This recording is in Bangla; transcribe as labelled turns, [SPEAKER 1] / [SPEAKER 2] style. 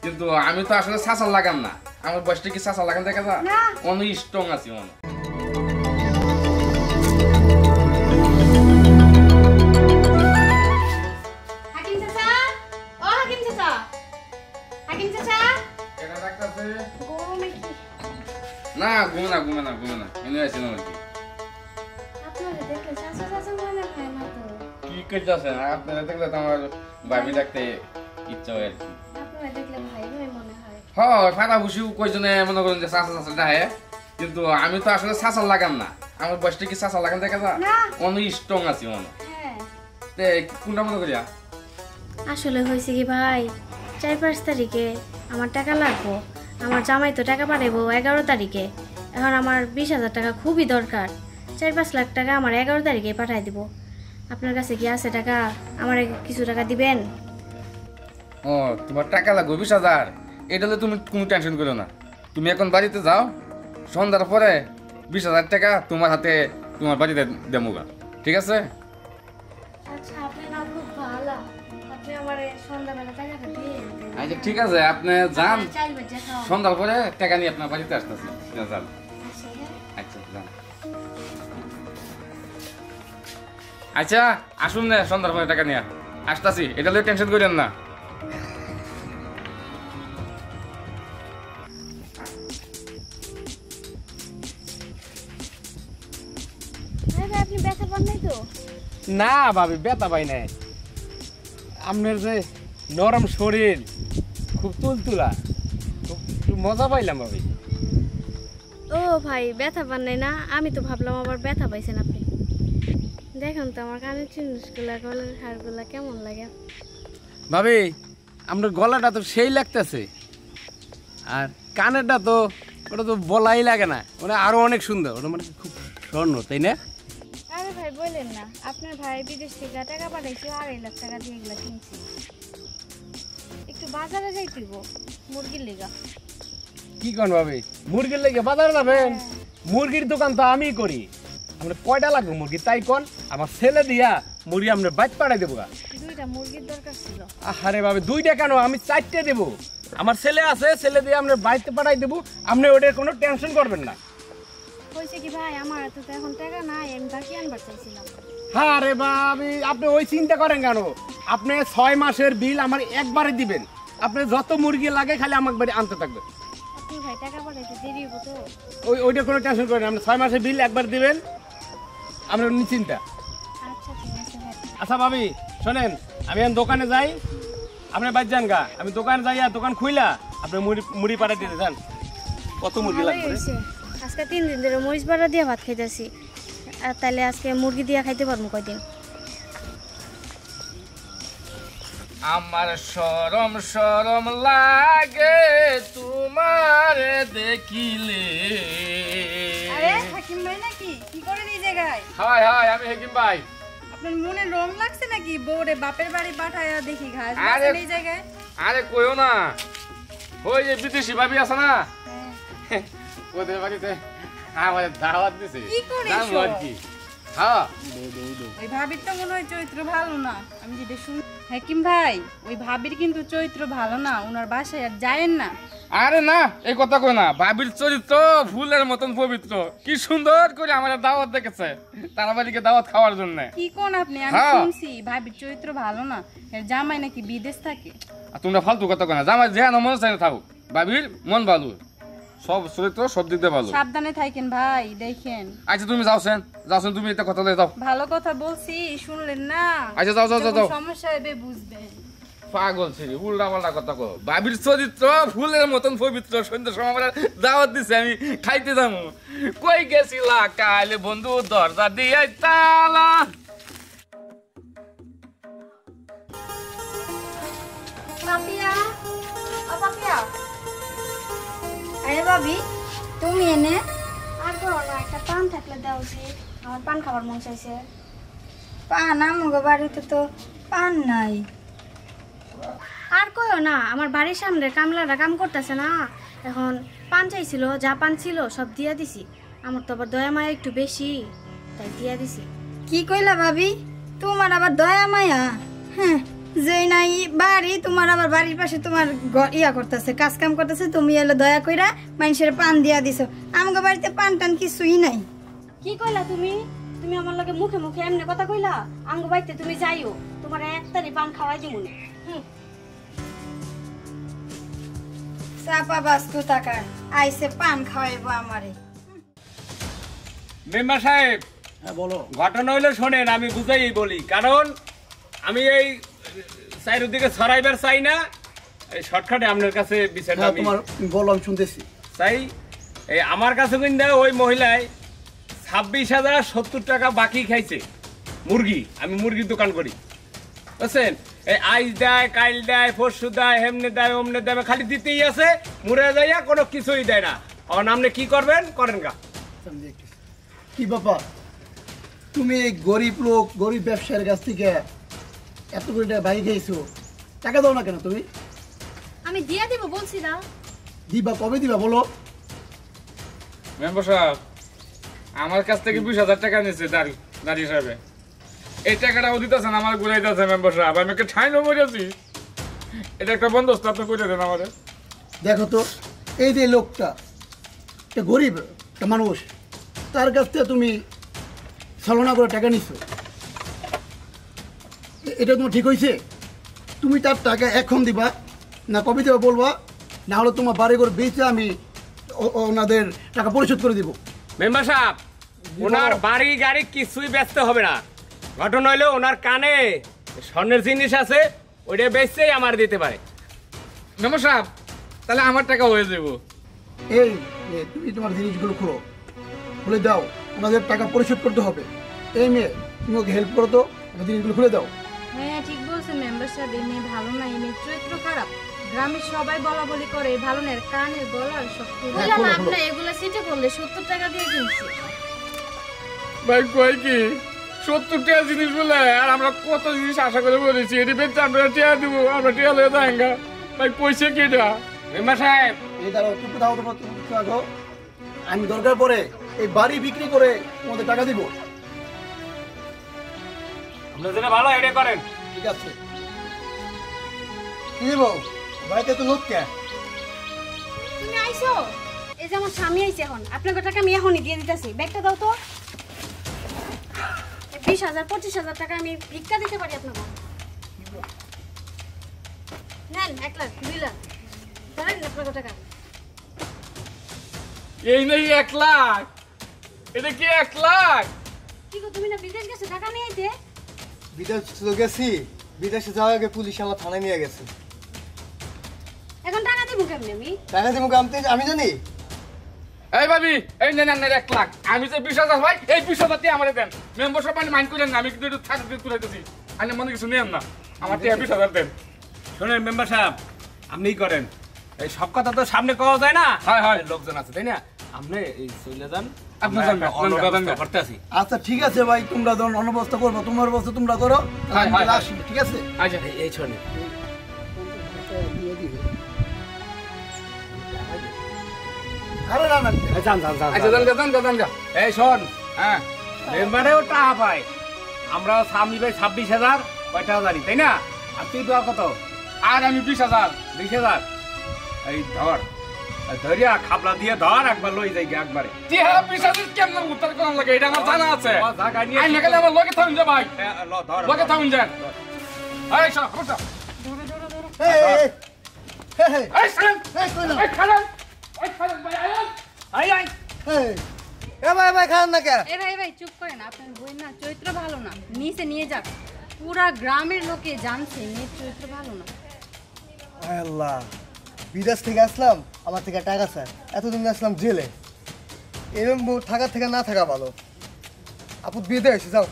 [SPEAKER 1] কিন্তু আমি তো আসলে চাচা লাগাম না। আমার বয়সটা কি চাচা লাগান দেখা যা অনেক স্ট্রং আছি মনে। না ঘুমে না ঘুমে না ঘুমে না এনে আছে না কি করতেছেন আপনারা দেখলে তো আমার ভাবি দেখতে ইচ্ছা হয় আর কি। হয় ফাটা ভুসি কয়জনে মনে করেন যে চাচা চাচা ডাহে, কিন্তু আমি তো আসলে চাচা লাগাম না। আমার বয়সটা কি চাচা লাগান দেখা যা অনেক স্ট্রং আছি মনে। কোনটা মনে করিয়া
[SPEAKER 2] আসলে হয়েছে কি ভাই, 4-5 তারিখে আমার টাকা লাগবো। আমার জামাই তো টাকা পাঠাবো 11 তারিখে। এখন আমার 20,000 টাকা খুবই দরকার। 4-5 লাখ টাকা আমার 11 তারিখে পাঠাই দিব। আপনার কাছে কি আছে টাকা? আমার কিছু টাকা দিবেন?
[SPEAKER 1] ও তোমার টাকা লাগবে 20,000? এটা হলে তুমি কোনো টেনশন করো না। তুমি এখন বাড়িতে যাও, সন্ধ্যার পরে 20,000 টাকা তোমার হাতে তোমার বাড়িতে দেবো, ঠিক আছে?
[SPEAKER 2] আচ্ছা আপনি না খুব ভালো, আপনি আমারে সন্ধ্যাবেলা টাকাটা দিয়ে দেন।
[SPEAKER 1] আচ্ছা ঠিক আছে, আপনি যান, সন্ধ্যার পরে টাকা নিয়ে আপনার বাড়িতে আসতেছি। যান আচ্ছা যান। আচ্ছা আসুন না, সন্ধ্যার পরে টাকা নিয়ে আসতেছি, এটা নিয়ে টেনশন করেন না।
[SPEAKER 2] আপনি ব্যথা পান নাই তো?
[SPEAKER 3] না ভাবি ব্যথা পাই নাই। আপনার যে নরম শরীর, খুব তুলতুলা, খুব মজা পাইলাম ভাবি।
[SPEAKER 2] ও ভাই ব্যথা পান নাই না? আমি তো ভাবলাম আবার ব্যথা পাইছেন আপনি। দেখুন তো আমার কানের জিনিসগুলা, গলার হাড়গুলা কেমন লাগে।
[SPEAKER 3] ভাবি আপনার গলাটা তো সেই লাগতেছে, আর কানেরটা তো ওটা তো বলাই লাগে না, ওটা আরো অনেক সুন্দর, ওটা মানে খুব স্বর্ণ, তাই না?
[SPEAKER 2] আরে ভাই বললেন না, আপনার ভাই বিদেশ থেকে টাকা পাঠাইছে, 2.5 লাখ টাকা দিয়ে এগুলা কিনছি। একটু বাজারে যাইতেইব মুরগির লেগা।
[SPEAKER 3] কি কোন ভাবি, মুরগির লেগে বাজারে যাবেন? মুরগির দোকান তো আমি করি। আপনার কয়টা লাগবে মুরগি তাই কোন, আমার ছেলে দিয়া মুরগি আপনার বাইক পাঠাই দেবো।
[SPEAKER 2] 2টা মুরগির দরকার ছিল।
[SPEAKER 3] আরে ভাবি 2টা কেন, আমি 4টে দেবো। আমার ছেলে আছে, ছেলে দিয়ে আপনার বাড়িতে পাঠাই দেবো, আপনি ওটার কোনো টেনশন করবেন না।
[SPEAKER 2] কইছে কি ভাই, আমার হাতে তো এখন টাকা নাই, আমি বাকি আনবার চাইছিলাম।
[SPEAKER 3] হ্যাঁ রে ভাবি, আপনি ওই চিন্তা করেন কেন? আপনি 6 মাসের বিল আমার একবারে দিবেন। আপনি যত মুরগি লাগে খালি আমাকে বাড়ি আনতে থাকবেন।
[SPEAKER 2] আপনি ভাই টাকা পাঠাইতে দেরি হবো তো?
[SPEAKER 3] ওইটা কোনো টেনশন করেন, আপনি 6 মাসের বিল একবার দিবেন, আমরা নিশ্চিন্তা।
[SPEAKER 2] আচ্ছা ঠিক আছে ভাই।
[SPEAKER 3] আচ্ছা ভাবি শোনেন, আমি এখন দোকানে যাই, আপনি বাইর যান গা, আমি দোকানে যাই, আর দোকান খুইলা আপনি মুড়ি পাঠাই দিতে যান। কত মুরগি লাগবে?
[SPEAKER 2] আজকে 3 দিন ধরে মরিচ বাটা দিয়ে ভাত খাইতেছি, আর তাহলে আজকে মুরগি দিয়ে খাইতে পারবো কয়দিন?
[SPEAKER 1] আমার শরম শরম লাগে তোমার দেখিলে।
[SPEAKER 4] আরে হাকিম ভাই নাকি? কি করেন এই জায়গায়?
[SPEAKER 1] হাই হাই, আমি হাকিম ভাই।
[SPEAKER 4] আপনার মনে রং লাগছে নাকি? বউরে বাপের বাড়ি পাঠায়া দেখি ঘাস
[SPEAKER 1] আরে
[SPEAKER 4] এই জায়গায়।
[SPEAKER 1] আরে কইও না, ওই যে বিদেশি ভাবি আছে না, ওদের বাড়িতে আমাদের দাওয়াত দিছে।
[SPEAKER 4] কি করে
[SPEAKER 1] জানো আর কি? হ্যাঁ
[SPEAKER 4] ওই ভাবির তো মনে হয় চরিত্র ভালো না, আমি যেটা শুনি। হাকিম ভাই ওই ভাবির কিন্তু চরিত্র ভালো না, ওনার বাসায় আর যায়েন না।
[SPEAKER 1] আরে না, এই কথা কই না। ভাবির চরিত্র ফুলের মতন পবিত্র, কি সুন্দর করে আমাদের দাওয়াত দেখেছে তারা বাড়িকে দাওয়াত খাওয়ার জন্য।
[SPEAKER 4] কি কোন আপনি? আমি শুনছি ভাবির চরিত্র ভালো না, এর জামাই নাকি বিদেশ থাকে।
[SPEAKER 1] আর তোমরা ফালতু কথা কই না, জামাই যেন মন চাই থাকুক, ভাবির মন ভালো, সব চরিত্র সব দিক দিয়ে ভালো।
[SPEAKER 4] সাবধানে থাকেন ভাই, দেখেন।
[SPEAKER 1] আচ্ছা তুমি যাওছেন, তুমি এটা কথা লয়ে যাও।
[SPEAKER 4] ভালো কথা বলছি, শুনলেন না?
[SPEAKER 1] আচ্ছা যাও যাও যাও।
[SPEAKER 4] সমস্যা হবে বুঝবেন।
[SPEAKER 1] পাগল ছিলি, উল্টা পাল্টা কথা কো। ভাবির চরিত্র ফুলের মতন পবিত্র, সন্ধ্যার সময় আমার দাওয়াত দিছে, আমি খাইতে যাবো। কই গেছিলা কালে বন্ধু, দরজা দিয়ে তালা।
[SPEAKER 2] পাপিয়া, ও পাপিয়া। আরে ভাবি তুমি এনে আর করো না, একটা পান থাকলে দাও যে, আমার পান খাবার মন চাইছে।
[SPEAKER 4] পান আমগো বাড়িতে তো পান নাই।
[SPEAKER 2] আর কইও না, আমার বাড়ির সামনে কামলারা কাম করতেছে না, এখন পান চাইছিল, যা পান ছিল সব দিয়া দিছি। আমার তো আবার দয়া মায়া একটু বেশি, তাই দিয়া দিছি।
[SPEAKER 4] কি কইলা ভাবি? তোমার আবার দয়া মায়া? হ্যাঁ
[SPEAKER 5] যে নাই বাড়ি তোমার আবার বাড়ির পাশে তোমার ইয়া করতেছে, কাজ কাম করতেছে, তুমি এলো দয়া কইরা মানুষের পান দিয়া দিছো। আমাকে বাড়িতে পান টান কিছুই নাই।
[SPEAKER 2] কি কইলা তুমি? তুমি আমার লগে মুখে মুখে এমনি কথা কইলা? আঙ্গ বাইতে তুমি যাইও, তোমার একটারি পান খাওয়াই দিমুনি।
[SPEAKER 5] চাপা বাস্তু টাকার আইসে পান খাওয়াইবো আমারে।
[SPEAKER 3] মেম্বার সাহেব,
[SPEAKER 6] হ্যাঁ বলো।
[SPEAKER 3] ঘটনা হইলে শোনেন, আমি বুঝাই বলি, কারণ আমি এই চারিদিকে ছড়াইবার চাই না। এই শর্টকাটে আপনার কাছে বিষয়টা
[SPEAKER 6] হ্যাঁ
[SPEAKER 3] আমি
[SPEAKER 6] তোমার বলো, আমি শুনতেছি।
[SPEAKER 3] চাই। এই আমার কাছে কিন্তু ওই মহিলায় 26,070 টাকা বাকি খাইছে মুরগি। আমি মুরগির দোকান করি, বুঝছেন? এই আইস দেয়, কাইল দেয়, পরশু দেয়, হেমনে দেয়, অমনে দেয়, খালি দিতেই আছে, মুড়ে যাইয়া কোনো কিছুই দেয় না। আর আপনি কি করবেন করেন গা।
[SPEAKER 6] কি বাবা, তুমি এই গরিব লোক, গরিব ব্যবসায়ীর কাছ থেকে এত করে টাকা বাকি খেয়েছো, টাকা দাও না কেন তুমি?
[SPEAKER 2] আমি দিয়া দিব বলছি না।
[SPEAKER 6] দিবা কবে দিবা বলো?
[SPEAKER 1] মেম্বার সাহেব আমার কাছ থেকে 20,000 টাকা নিচ্ছে দাঁড়ি সাহেবে। এই টাকাটাও দিতেছেন আমার ঘুরাইতেছে মেম্বার সাহেব। আমি একটা ঠাই মরেছি, এটা একটা বন্দোবস্ত আপনি করে দেন আমাদের।
[SPEAKER 6] দেখো তো, এই যে লোকটা একটা গরিব একটা মানুষ, তার কাছ থেকে তুমি ছলনা করে টাকা নিচ্ছ, এটা তোমার ঠিক হয়েছে? তুমি তার টাকা এখন দিবা না কবে দেবা বলবা, না হলে তোমার বাড়ি ঘর বেচে আমি ওনাদের টাকা পরিশোধ করে দিব।
[SPEAKER 3] মেম্বার সাহেব, ওনার বাড়ি গাড়ি কিছুই ব্যস্ত হবে না। ঘটনা হইলো ওনার কানে স্বর্ণের জিনিস আছে, ওইটা বেচতেই আমার দিতে পারে।
[SPEAKER 1] মেম্বার সাহেব তাহলে আমার টাকা হয়ে যাবো।
[SPEAKER 6] এই তুমি তোমার জিনিসগুলো খুলো, খুলে দাও, ওনাদের টাকা পরিশোধ করতে হবে। এই মেয়ে, তুমি ওকে হেল্প করো তো, ওনার জিনিসগুলো খুলে দাও।
[SPEAKER 4] হ্যাঁ ঠিক বলছেন মেম্বার সাহেব, এই মেয়ে ভালো না, এই মেয়ে চরিত্র খারাপ। গ্রামের সবাই বলা বলি করে ভালো না, এর কানের গলার সব
[SPEAKER 2] বললাম না আপনি এগুলো সিটে করলে 70 টাকা দিয়ে কিনছি।
[SPEAKER 1] ভাই কই কি 70 টাকা জিনিস বলে, আর আমরা কত জিনিস আশা করে বলেছি এটি বেচে আমরা টিয়া দিব, আমরা টিয়া লয়ে যাঙ্গা। ভাই পয়সা কেটা?
[SPEAKER 3] মেম্বার সাহেব,
[SPEAKER 6] এই দাঁড়াও, তুমি দাও তোমার কিছু আগো, আমি দরকার পড়ে এই বাড়ি বিক্রি করে তোমাদের টাকা দিব।
[SPEAKER 3] আপনার যেটা ভালো এটা করেন।
[SPEAKER 6] ঠিক আছে। কি দিব? বাড়িতে তো লোক কে?
[SPEAKER 2] তুমি আইছো? এই যে আমার স্বামী আইছে, এখন আপনার টাকা আমি এখনই দিয়ে দিতেছি। ব্যাগটা দাও তো। 20,000 25,000 টাকা আমি ভিক্ষা দিতে পারি আপনাকে। নেন 1 লাখ 2 লাখ ধরেন আপনার টাকা।
[SPEAKER 1] এই নেই 1 লাখ? এটা কি 1 লাখ?
[SPEAKER 2] কি গো তুমি না বিদেশ গেছো টাকা নিয়ে আইতে?
[SPEAKER 7] বিদেশ তো গেছি, বিদেশে যাওয়ার আগে পুলিশ আমার থানায় নিয়ে গেছে।
[SPEAKER 2] এখন টাকা দিব কেমনে আমি?
[SPEAKER 7] টাকা দিব আমি জানি।
[SPEAKER 1] এই ভাবি, এই নেন আপনার 1 লাখ। আমি যে 20,000 ভাই, এই 20,000 দিয়ে আমারে দেন। মেম্বার সাহেব আমি মাইন্ড করেন না, আমি কিন্তু একটু থাকা দিয়ে তুলাইতেছি। আপনি মনে কিছু নেন না, আমার টাকা 20,000 দেন।
[SPEAKER 3] শোনেন মেম্বার সাহেব, আপনিই করেন। এই সব কথা তো সামনে কওয়া যায় না।
[SPEAKER 1] হয়, হয়।
[SPEAKER 3] লোকজন আছে তাই না? আপনি এই চলে যান,
[SPEAKER 1] আপনি যান না,
[SPEAKER 3] অন্য
[SPEAKER 1] যান,
[SPEAKER 3] ব্যবস্থা
[SPEAKER 1] যান।
[SPEAKER 3] করতে আসি।
[SPEAKER 6] আচ্ছা ঠিক আছে ভাই, তোমরা যখন অনবস্থা করবো, তোমার অবস্থা তোমরা করো,
[SPEAKER 1] হয়, হয়, হয়।
[SPEAKER 6] আসি, ঠিক আছে?
[SPEAKER 1] আচ্ছা
[SPEAKER 3] এই শোনেন,
[SPEAKER 6] আরে না না,
[SPEAKER 3] যান যান যান
[SPEAKER 1] আচ্ছা যান গা, যান গা, যান গা।
[SPEAKER 3] এই শোন,
[SPEAKER 1] হ্যাঁ
[SPEAKER 3] মেম্বারেও টাকা পায়, আমরা সামনে ভাই 26,000 কয়টা জানি তাই না? আর তুই দেওয়া কত?
[SPEAKER 1] আর আমি 20,000।
[SPEAKER 3] 20,000। এই ধর, ধরিয়া খাপলা দিয়ে ধর, একবার লই যাই একবারে।
[SPEAKER 1] টিহা 20,000 কেমন উত্তর কোন লাগে এটা আমার জানা আছে।
[SPEAKER 3] ও, জায়গা নিয়ে
[SPEAKER 1] আই নাগালে আমার লগে থাকুন যা ভাই,
[SPEAKER 3] ল ধর,
[SPEAKER 1] লগে থাকুন যান। এই সব বসা।
[SPEAKER 6] এই, এই, এই, এই,
[SPEAKER 1] এই সালাম,
[SPEAKER 6] এই, কই না?
[SPEAKER 1] এই খালাম, এই খালাম ভাই আয়।
[SPEAKER 3] I I.
[SPEAKER 6] এই, এ ভাই ভাই খান না কে?
[SPEAKER 4] এ ভাই ভাই চুপ করেন, আপনার বই না চরিত্র ভালো না, নিচে নিয়ে যাক। পুরা গ্রামের লোকে জানছে মেয়ের চরিত্র ভালো না।
[SPEAKER 7] হায় আল্লাহ, বিদেশ থেকে আসলাম, আমার থেকে টাকা স্যার, এতদিন আসলাম জেলে। এরকম থাকার থেকে না থাকা ভালো। আপু বিয়ে দিয়ে এসে যাও।